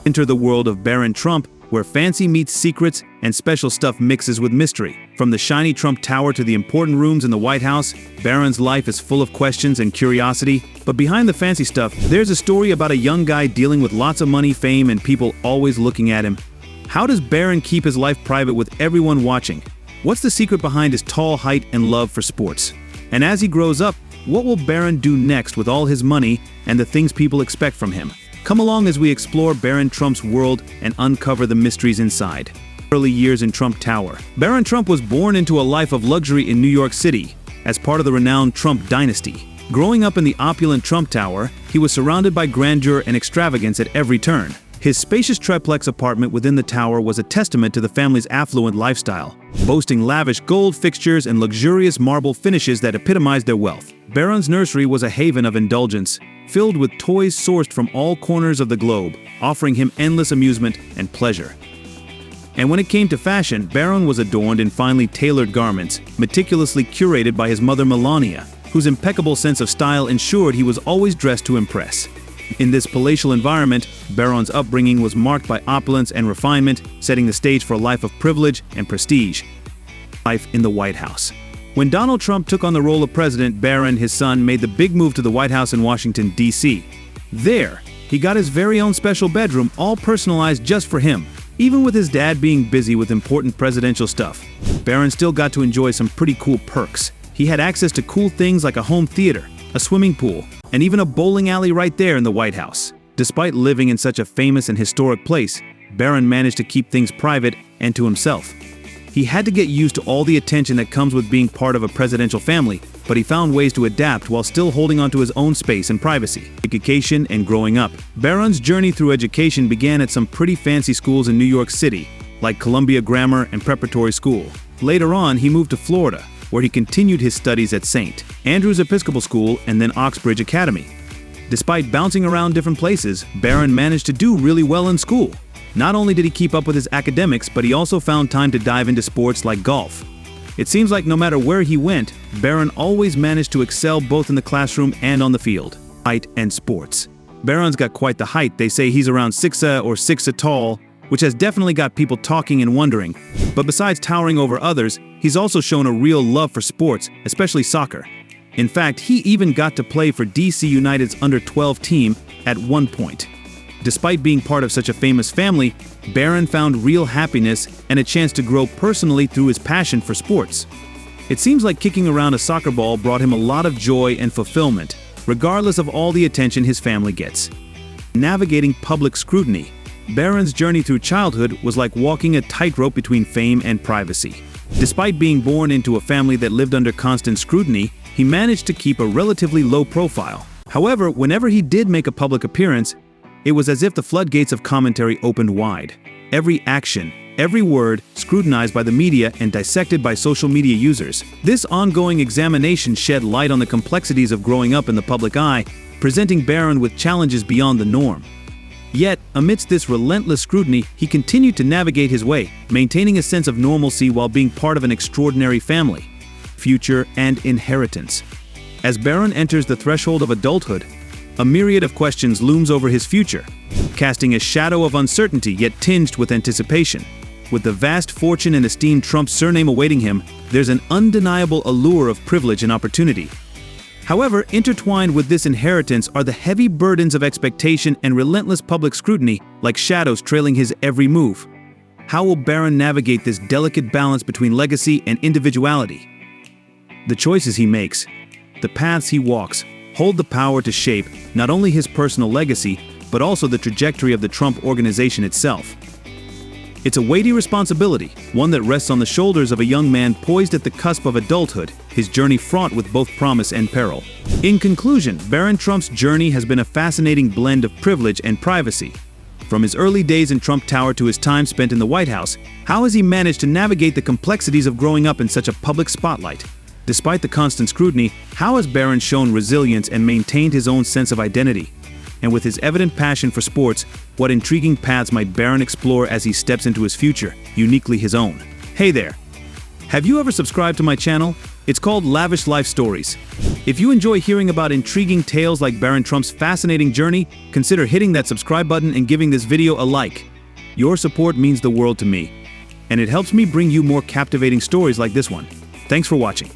Enter the world of Barron Trump, where fancy meets secrets and special stuff mixes with mystery. From the shiny Trump Tower to the important rooms in the White House, Barron's life is full of questions and curiosity. But behind the fancy stuff, there's a story about a young guy dealing with lots of money, fame, and people always looking at him. How does Barron keep his life private with everyone watching? What's the secret behind his tall height and love for sports? And as he grows up, what will Barron do next with all his money and the things people expect from him? Come along as we explore Barron Trump's world and uncover the mysteries inside. Early years in Trump Tower. Barron Trump was born into a life of luxury in New York City as part of the renowned Trump dynasty. Growing up in the opulent Trump Tower, he was surrounded by grandeur and extravagance at every turn. His spacious triplex apartment within the tower was a testament to the family's affluent lifestyle, boasting lavish gold fixtures and luxurious marble finishes that epitomized their wealth. Barron's nursery was a haven of indulgence, filled with toys sourced from all corners of the globe, offering him endless amusement and pleasure. And when it came to fashion, Barron was adorned in finely tailored garments, meticulously curated by his mother Melania, whose impeccable sense of style ensured he was always dressed to impress. In this palatial environment, Barron's upbringing was marked by opulence and refinement, setting the stage for a life of privilege and prestige. Life in the White House. When Donald Trump took on the role of president, Barron, his son, made the big move to the White House in Washington, D.C. There, he got his very own special bedroom, all personalized just for him. Even with his dad being busy with important presidential stuff, Barron still got to enjoy some pretty cool perks. He had access to cool things like a home theater, a swimming pool, and even a bowling alley right there in the White House. Despite living in such a famous and historic place, Barron managed to keep things private and to himself. He had to get used to all the attention that comes with being part of a presidential family, but he found ways to adapt while still holding onto his own space and privacy. Education and growing up. Barron's journey through education began at some pretty fancy schools in New York City, like Columbia Grammar and Preparatory School. Later on, he moved to Florida, where he continued his studies at St. Andrew's Episcopal School and then Oxbridge Academy. Despite bouncing around different places, Barron managed to do really well in school. Not only did he keep up with his academics, but he also found time to dive into sports like golf. It seems like no matter where he went, Barron always managed to excel both in the classroom and on the field. Height and sports. Barron's got quite the height. They say he's around 6', or 6', tall, which has definitely got people talking and wondering. But besides towering over others, he's also shown a real love for sports, especially soccer. In fact, he even got to play for DC United's under-12 team at one point. Despite being part of such a famous family, Barron found real happiness and a chance to grow personally through his passion for sports. It seems like kicking around a soccer ball brought him a lot of joy and fulfillment, regardless of all the attention his family gets. Navigating public scrutiny. Barron's journey through childhood was like walking a tightrope between fame and privacy. Despite being born into a family that lived under constant scrutiny, he managed to keep a relatively low profile. However, whenever he did make a public appearance, it was as if the floodgates of commentary opened wide. Every action, every word, scrutinized by the media and dissected by social media users. This ongoing examination shed light on the complexities of growing up in the public eye, presenting Barron with challenges beyond the norm. Yet, amidst this relentless scrutiny, he continued to navigate his way, maintaining a sense of normalcy while being part of an extraordinary family, future, and inheritance. As Barron enters the threshold of adulthood, a myriad of questions looms over his future, casting a shadow of uncertainty yet tinged with anticipation. With the vast fortune and esteemed Trump surname awaiting him, there's an undeniable allure of privilege and opportunity. However, intertwined with this inheritance are the heavy burdens of expectation and relentless public scrutiny, like shadows trailing his every move. How will Barron navigate this delicate balance between legacy and individuality? The choices he makes, the paths he walks, hold the power to shape not only his personal legacy, but also the trajectory of the Trump organization itself. It's a weighty responsibility, one that rests on the shoulders of a young man poised at the cusp of adulthood, his journey fraught with both promise and peril. In conclusion, Barron Trump's journey has been a fascinating blend of privilege and privacy. From his early days in Trump Tower to his time spent in the White House, how has he managed to navigate the complexities of growing up in such a public spotlight? Despite the constant scrutiny, how has Barron shown resilience and maintained his own sense of identity? And with his evident passion for sports, what intriguing paths might Barron explore as he steps into his future, uniquely his own? Hey there! Have you ever subscribed to my channel? It's called Lavish Life Stories. If you enjoy hearing about intriguing tales like Barron Trump's fascinating journey, consider hitting that subscribe button and giving this video a like. Your support means the world to me, and it helps me bring you more captivating stories like this one. Thanks for watching.